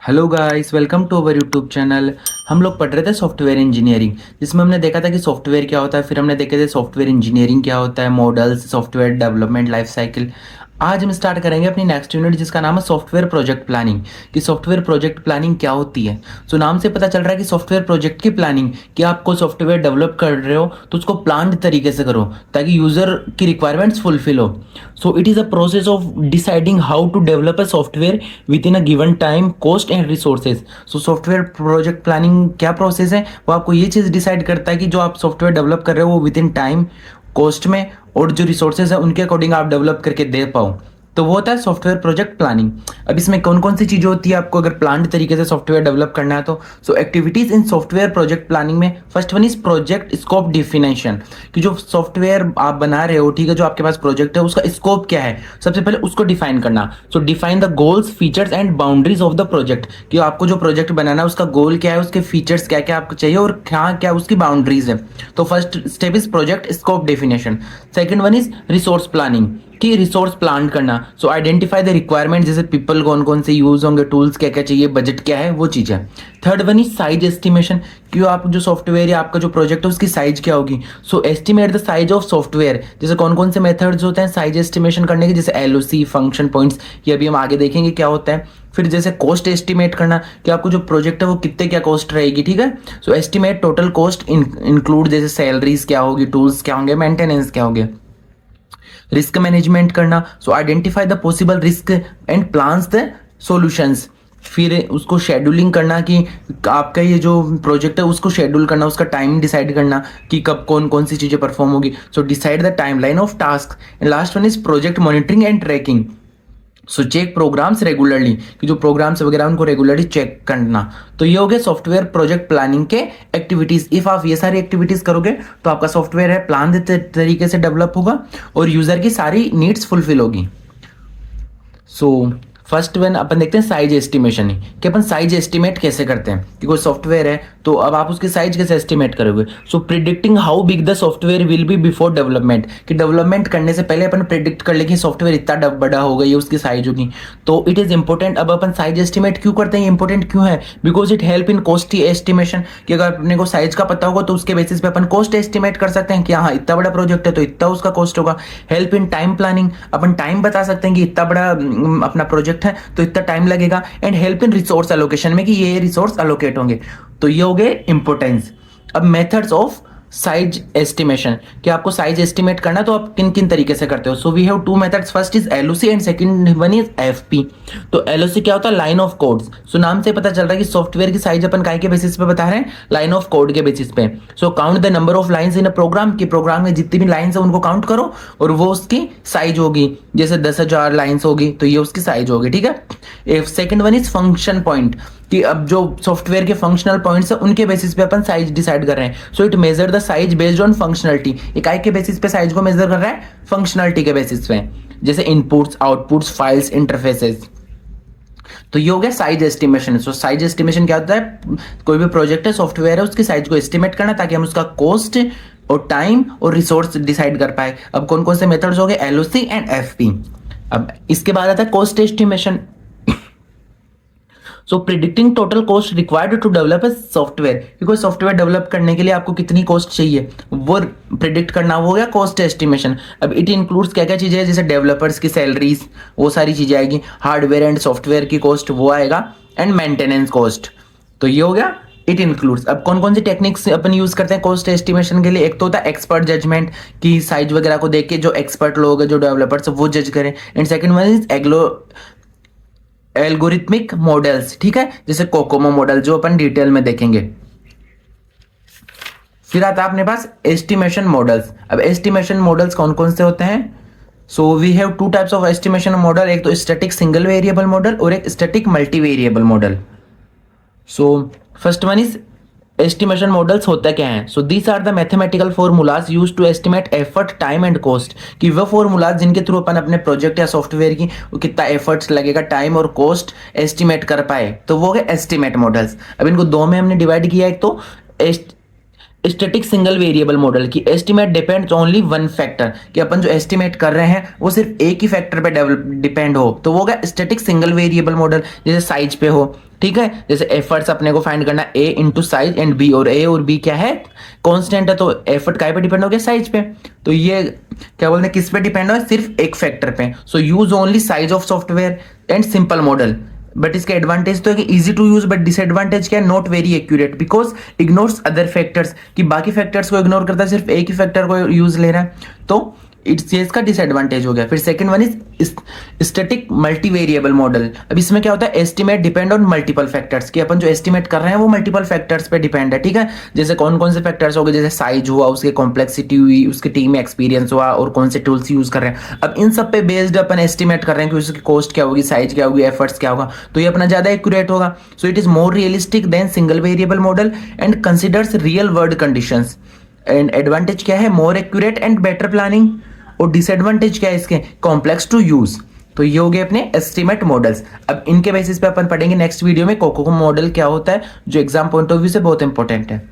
Hello guys, welcome to our YouTube channel. हम लोग पढ़ रहे थे सॉफ्टवेयर इंजीनियरिंग, जिसमें हमने देखा था कि सॉफ्टवेयर क्या होता है। फिर हमने देखे थे सॉफ्टवेयर इंजीनियरिंग क्या होता है, models, software development life cycle. आज हम स्टार्ट करेंगे अपनी नेक्स्ट यूनिट, जिसका नाम है सॉफ्टवेयर प्रोजेक्ट प्लानिंग। कि सॉफ्टवेयर प्रोजेक्ट प्लानिंग क्या होती है। सो नाम से पता चल रहा है कि सॉफ्टवेयर प्रोजेक्ट की प्लानिंग, कि आपको सॉफ्टवेयर डेवलप कर रहे हो तो उसको प्लान्ड तरीके से करो ताकि यूजर की रिक्वायरमेंट्स फुलफिल हो। So it is a process of deciding how to develop a software within a given time, cost and resources. So software project planning क्या प्रोसेस है, वो आपको ये चीज़ डिसाइड करता है कि जो आप सॉफ्टवेयर डेवलप कर रहे हो वो विद इन टाइम, कॉस्ट में, और जो रिसोर्सेज है उनके अकॉर्डिंग आप डेवलप करके दे पाओ। तो वो होता है सॉफ्टवेयर प्रोजेक्ट प्लानिंग। अब इसमें कौन कौन सी चीज़ें होती है आपको अगर प्लान्ड तरीके से सॉफ्टवेयर डेवलप करना है तो। So activities in software project planning में first one is project scope definition. कि जो सॉफ्टवेयर आप बना रहे हो, ठीक है, जो आपके पास प्रोजेक्ट है उसका स्कोप क्या है, सबसे पहले उसको डिफाइन करना। सो define the goals, features and boundaries of the project. कि आपको जो प्रोजेक्ट बनाना है उसका गोल क्या है, उसके फीचर्स क्या क्या आपको चाहिए और क्या क्या उसकी बाउंड्रीज है। तो first step is project scope definition. Second one is resource planning, कि रिसोर्स प्लान करना। सो आइडेंटिफाई द रिक्वायरमेंट, जैसे पीपल कौन कौन से यूज होंगे, टूल्स क्या क्या चाहिए, बजट क्या है, वो चीज़ है। Third one is size estimation, कि आप जो सॉफ्टवेयर या आपका जो प्रोजेक्ट है उसकी साइज क्या होगी। So estimate the size of software. जैसे कौन कौन से मेथड्स होते हैं साइज एस्टिमेशन करने के, जैसे एलओसी, फंक्शन पॉइंट्स, ये अभी हम आगे देखेंगे क्या होता है। फिर जैसे कॉस्ट एस्टिमेट करना, कि आपको जो प्रोजेक्ट है वो कितने क्या कॉस्ट रहेगी, ठीक है। So estimate total cost include, जैसे सैलरीज क्या होगी, टूल्स क्या होंगे, मेंटेनेंस क्या होंगे। रिस्क मैनेजमेंट करना, सो identify the possible risk and plans the solutions. फिर उसको शेड्यूलिंग करना, कि आपका ये जो प्रोजेक्ट है उसको शेड्यूल करना, उसका टाइम डिसाइड करना कि कब कौन कौन सी चीज़ें परफॉर्म होगी। So decide the time line of task. And last one is project monitoring and tracking. So check programs regularly, कि जो प्रोग्राम्स वगैरह उनको रेगुलरली चेक करना। तो ये हो गया सॉफ्टवेयर प्रोजेक्ट प्लानिंग के एक्टिविटीज। इफ आप ये सारी एक्टिविटीज करोगे तो आपका सॉफ्टवेयर है प्लान तरीके से डेवलप होगा और यूजर की सारी नीड्स फुलफिल होगी। सो फर्स्ट वन अपन देखते हैं साइज एस्टिमेशन ही, कि अपन साइज एस्टिमेट कैसे करते हैं। कि कोई सॉफ्टवेयर है तो अब आप उसकी साइज कैसे एस्टिमेट करोगे। So predicting how big the software will be before development, कि डेवलपमेंट करने से पहले अपन प्रिडिक्ट कर ले कि सॉफ्टवेयर इतना बड़ा होगा, ये उसकी साइज होगी। तो इट इज इंपॉर्टेंट। अब अपन साइज एस्टिमेट क्यों करते हैं, इंपॉर्टेंट क्यों है, because it help in cost estimation. कि अगर अपने को साइज का पता होगा तो उसके बेसिस पे अपन कॉस्ट एस्टिमेट कर सकते हैं कि हाँ इतना बड़ा प्रोजेक्ट है तो इतना उसका कॉस्ट होगा। Help in time planning, upon time बता सकते हैं कि इतना बड़ा अपना प्रोजेक्ट है तो इतना टाइम लगेगा। And help in resource allocation में, कि ये रिसोर्स एलोकेट होंगे। तो ये हो गए इंपोर्टेंस। अब मेथड्स ऑफ साइज एस्टिमेशन, कि आपको साइज एस्टिमेट करना तो आप किन किन तरीके से करते हो। So we have two methods, first is LOC and second one is FP. तो एलओसी क्या होता है, लाइन ऑफ कोड्स। सो नाम से पता चल रहा है कि सॉफ्टवेयर की साइज अपन काय के बेसिस पे बता रहे हैं, लाइन ऑफ कोड के बेसिस पे। So count the number of lines in a program, की प्रोग्राम में जितनी भी लाइंस है उनको काउंट करो और वो उसकी साइज होगी। जैसे 10,000 लाइंस होगी तो ये उसकी साइज होगी, ठीक है। Second one is function point, कि अब जो सॉफ्टवेयर के फंक्शनल पॉइंट्स है उनके बेसिस पे अपन साइज डिसाइड कर रहे हैं। So it measure the size based on functionality, इकाई के बेसिस पे साइज को मेजर कर रहा है फंक्शनलिटी के बेसिस पे, जैसे इनपुट्स, आउटपुट्स, फाइल्स, इंटरफेसेस। तो ये हो गया साइज एस्टिमेशन। सो साइज एस्टिमेशन क्या होता है, कोई भी प्रोजेक्ट है, सॉफ्टवेयर है, उसकी साइज को एस्टिमेट करना ताकि हम उसका कॉस्ट और टाइम और रिसोर्स डिसाइड कर पाए। अब कौन कौन से मेथड्स हो गए, एलओसी एंड एफपी। अब इसके बाद आता है cost estimation. So predicting total cost required to develop a software, क्योंकि सॉफ्टवेयर डेवलप करने के लिए आपको कितनी कॉस्ट चाहिए वो प्रिडिक्ट करना, वो हो गया कॉस्ट एस्टिमेशन। अब इट इंक्लूड्स क्या क्या चीज़ें, जैसे डेवलपर्स की सैलरीज, वो सारी चीज़ें आएगी, हार्डवेयर एंड सॉफ्टवेयर की कॉस्ट वो आएगा, एंड मेंटेनेंस कॉस्ट। तो ये हो गया इट इंक्लूड्स। अब कौन कौन सी टेक्निक्स अपन यूज करते हैं कॉस्ट एस्टिमेशन के लिए, एक तो होता है एक्सपर्ट जजमेंट, की साइज वगैरह को देख के जो एक्सपर्ट लोग हैं, जो डेवलपर्स वो जज करें। And second one is algorithmic models, ठीक है, जैसे कोकोमो मॉडल जो अपन डिटेल में देखेंगे। फिर आता है अपने पास एस्टिमेशन मॉडल्स। अब एस्टिमेशन मॉडल्स कौन कौन से होते हैं, so we have two types of estimation model, एक तो स्टैटिक सिंगल वेरिएबल मॉडल और एक static multi variable model. So first one is estimation models होता क्या है। So these are the mathematical formulas use to estimate effort, time and cost, कि वह formulas जिनके थ्रू अपन अपने प्रोजेक्ट या सॉफ्टवेयर की वो कितना एफर्ट्स लगेगा, टाइम और कॉस्ट एस्टिमेट कर पाए, तो वो है एस्टिमेट मॉडल्स। अब इनको दो में हमने डिवाइड किया, एक तो स्टैटिक सिंगल वेरिएबल मॉडल की estimate depends only one factor, कि अपन जो एस्टिमेट कर रहे हैं वो सिर्फ एक ही फैक्टर पे डिपेंड हो, तो वो होगा स्टैटिक सिंगल वेरिएबल मॉडल। जैसे साइज पे हो, ठीक है, जैसे एफर्ट्स अपने को फाइंड करना ए इंटू साइज एंड बी, और ए और बी क्या है, कांस्टेंट है, तो एफर्ट काय पे डिपेंड हो गया, साइज पे। तो ये क्या बोलते हैं, किस पे डिपेंड हो, सिर्फ एक फैक्टर पे। So use only size of software and simple model. But इसका एडवांटेज तो है कि easy to use, but disadvantage क्या है, not very accurate because ignores other factors, कि बाकी फैक्टर्स को इग्नोर करता है, सिर्फ एक ही फैक्टर को यूज ले रहा है, तो इसका डिसएडवांटेज हो गया। फिर second one is static multi variable model. अब इसमें क्या होता है, estimate depend on multiple factors, कि अपन जो एस्टिमेट कर रहे हैं वो मल्टीपल फैक्टर्स पे डिपेंड है, ठीक है। जैसे कौन कौन से फैक्टर्स हो गए, जैसे साइज हुआ, उसकी कॉम्प्लेक्सिटी हुई, उसकी टीम में एक्सपीरियंस हुआ, और कौन से टूल्स यूज कर रहे हैं। अब इन सब पे बेस्ड अपन एस्टिमेट कर रहे हैं कि उसकी कॉस्ट क्या होगी, साइज क्या होगी, एफर्ट्स क्या होगा, तो ये अपना ज्यादा एक्यूरेट होगा। So it is more realistic than single variable model and considers real world conditions. And advantage क्या है, more accurate and better planning. और डिसएडवांटेज क्या है इसके, कॉम्प्लेक्स टू यूज। तो ये हो गए अपने एस्टिमेट मॉडल्स। अब इनके बेसिस पे अपन पढ़ेंगे नेक्स्ट वीडियो में कोकोको मॉडल क्या होता है, जो एग्जाम पॉइंट ऑफ व्यू से बहुत इंपॉर्टेंट है।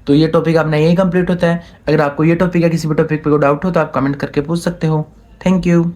तो ये टॉपिक अपना यही कंप्लीट होता है। अगर आपको ये टॉपिक या किसी भी टॉपिक पे कोई डाउट हो तो आप कमेंट करके पूछ सकते हो। Thank you.